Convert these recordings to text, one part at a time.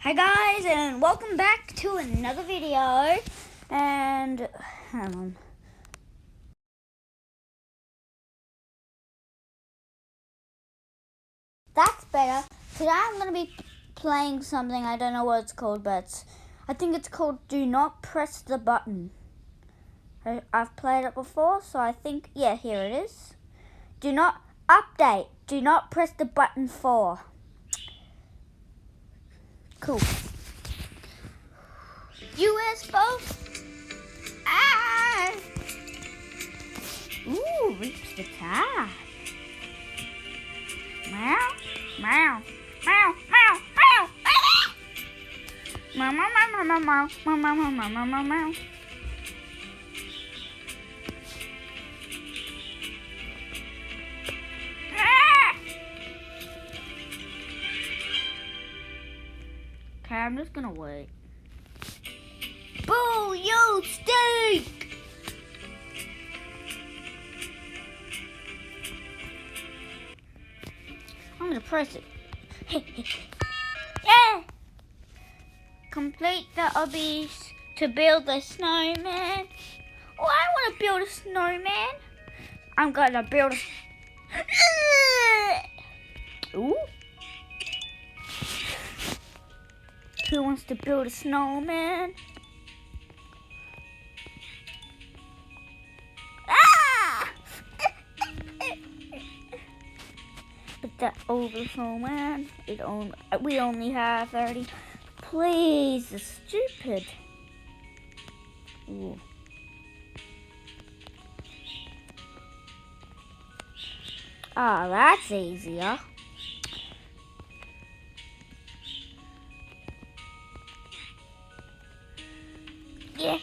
Hi guys, and welcome back to another video. And hang on. That's better. Today I'm going to be playing something. I don't know what it's called, but I think it's called Do Not Press the Button. I've played it before, so I think, yeah, here it is. Do not update. Do not press the button 4. Cool. US folks. Ah! Ooh, reach the top. Meow, meow, meow, meow, meow. Ah! Meow, meow, meow, meow, meow, meow, meow, meow, meow, meow, meow. Ah! Okay, I'm just gonna wait. Boo, you stink! I'm gonna press it. Yeah! Complete the obbies to build a snowman. Oh, I want to build a snowman. I'm gonna build a... Ooh. Who wants to build a snowman? Ah! But that over snowman, we only have 30. Please, it's stupid. Ooh. Ah, that's easier. Yeah.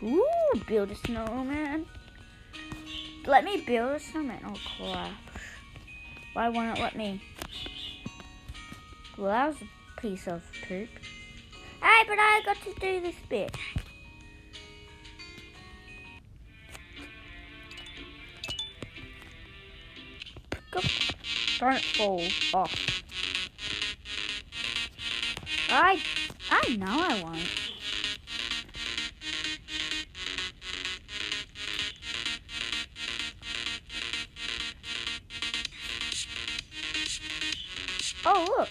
Ooh, build a snowman. Let me build a snowman. Oh crap. Why won't it let me? Well, that was a piece of poop. Hey, but I got to do this bit. Don't fall off. I know I won't. Oh, look.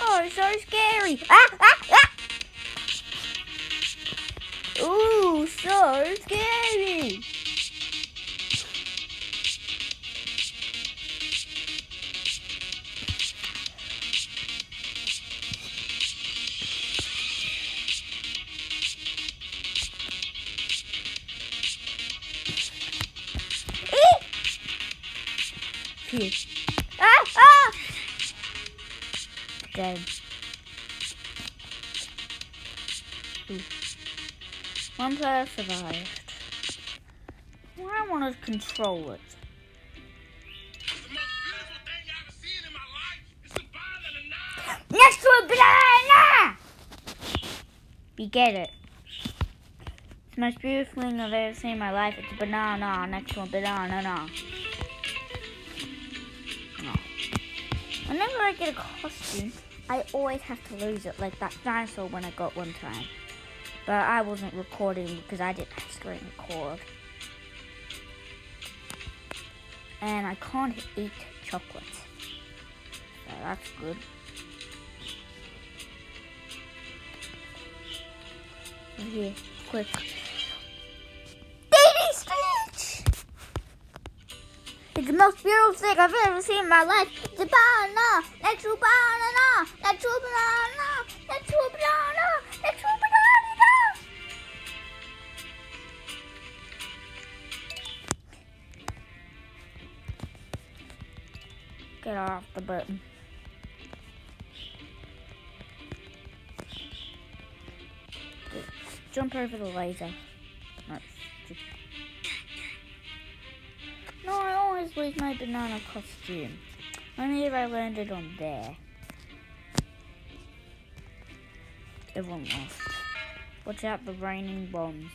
Oh, it's so scary. Ah, ah, ah. Ooh, so scary. Phew. Ah, ah. Dead. Ooh. One player survived. Well, I want to control it. Next to a banana! You get it. It's the most beautiful thing I've ever seen in my life. It's a banana next to a banana. No. Whenever I get a costume, I always have to lose it, like that dinosaur when I got one time. But I wasn't recording because I didn't have screen record. And I can't eat chocolate. So that's good. Here, quick. Baby Stitch! It's the most beautiful thing I've ever seen in my life. It's a banana, next to a banana, next to a banana, next to a banana, next to a banana. Get off the button. Jump over the laser. No, I always lose my banana costume. Only if I landed on there. Everyone lost. Watch out, the raining bombs.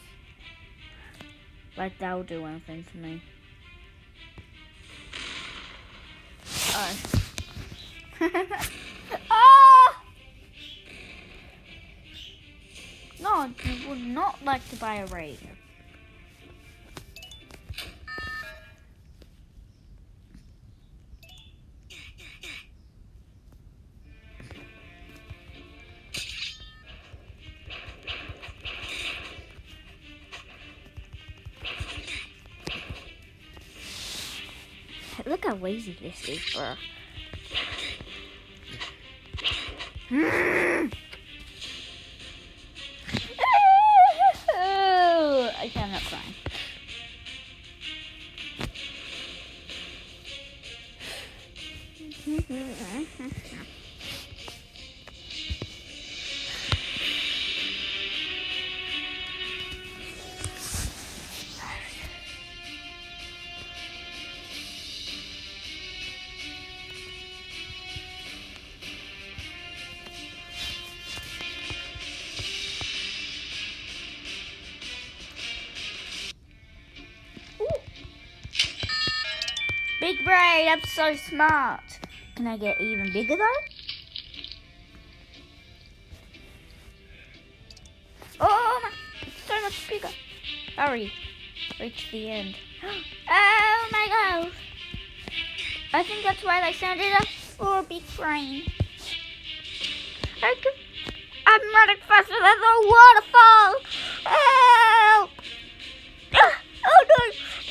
Like they'll do anything to me. Oh. Ah! No, I would not like to buy a raid. Look how lazy this is, bro. I cannot cry. Big brain, I'm so smart. Can I get even bigger though? Oh my, it's so much bigger. Hurry, reach the end. Oh my god. I think that's why they sent it up for a big brain. I'm running faster than the waterfall. Help! Oh no,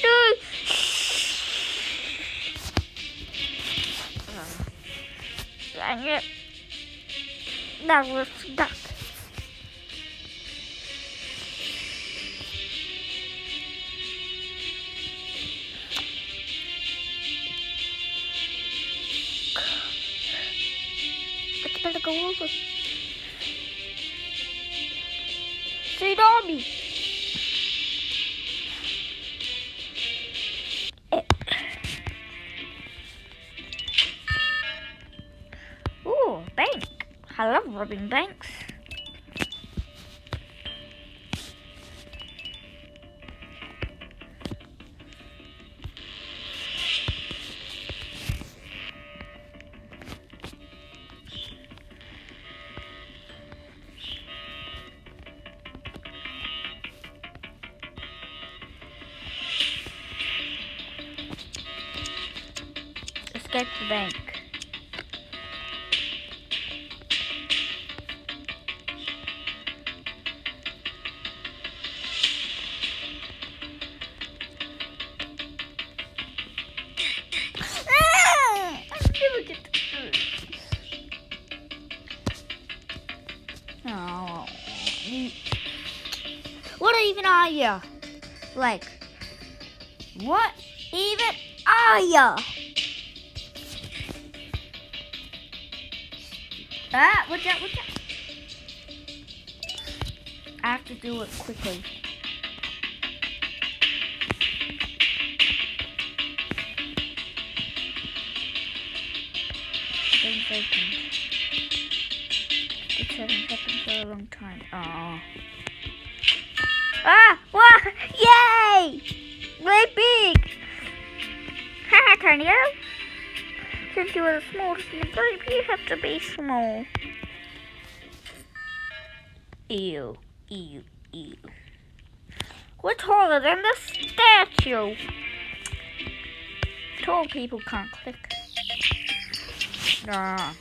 no. Dang it. That was stuck. Let's better go over. See Dobby. Ooh, bank. I love robbing banks. Escape the bank. Oh, what even are you? Like, what even are you? Ah, watch out, watch out. I have to do it quickly. 7 seconds. It hasn't happened for a long time. Oh. Ah! What? Yay! Way big! Haha, Tiny. Since you are the smallest in the group, you have to be small. Ew, ew, ew. We're taller than the statue. Tall people can't click. Ah.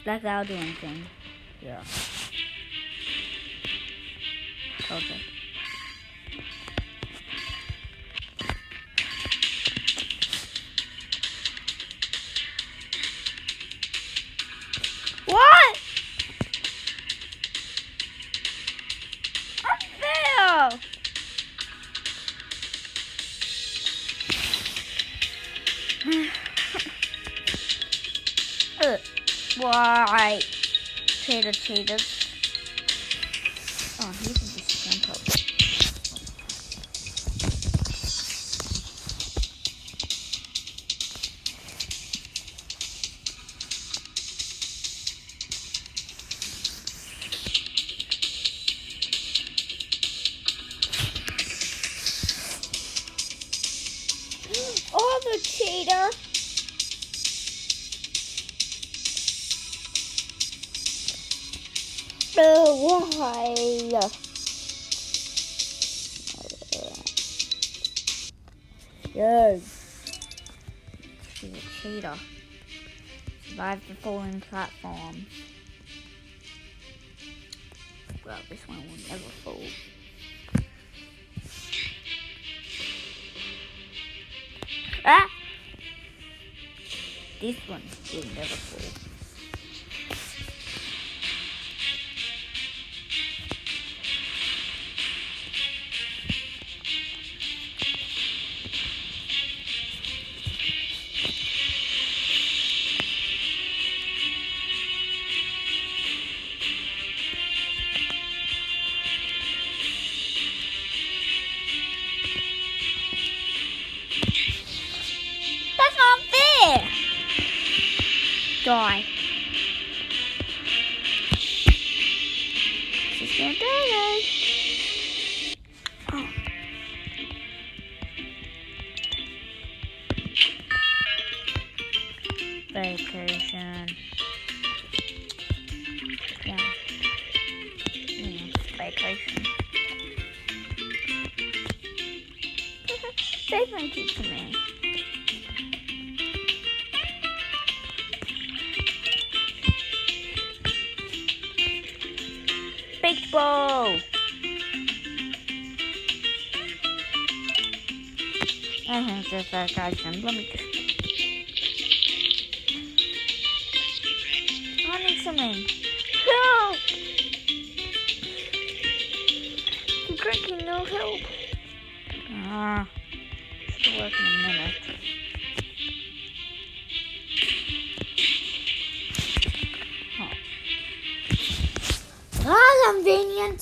Like that'll do anything. Yeah. Okay. Why? Cheaters. Oh, he can just jump up. Oh, the cheater! Why? Yo. She's a cheater. Survived the falling platform. Well, this one will never fall. Ah! This one will never fall. That's not fair! Die. She's gonna die. Oh. Vacation. Yeah. Vacation. Say thank you to me. Big ball. I think this vacation. Let me just. I need something. Help! Keep drinking, no help. Ah, should work in a minute. Oh, convenient.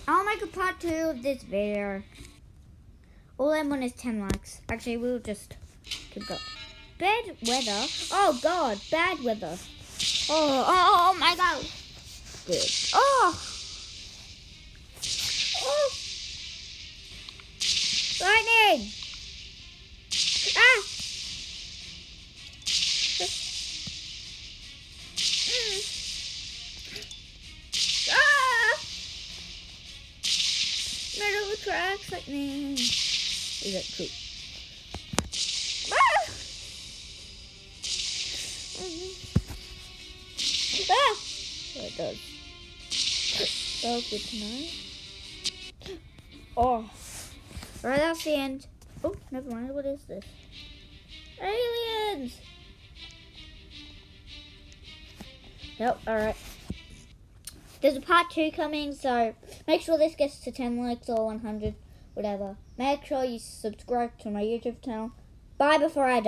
I'll make a part 2 of this video. All I want is 10 likes. Actually, we'll just keep going. Bad weather. Oh God, bad weather. Oh my God. Good. Oh. Lightning. Ah. Metal tracks lightning. Is that true? Ah! Ah! Yeah, it does. That was good tonight. Oh. Alright, that's the end. Oh, never mind. What is this? Aliens! Nope, alright. There's a part 2 coming, so make sure this gets to 10 likes or 100, whatever. Make sure you subscribe to my YouTube channel. Bye before I die.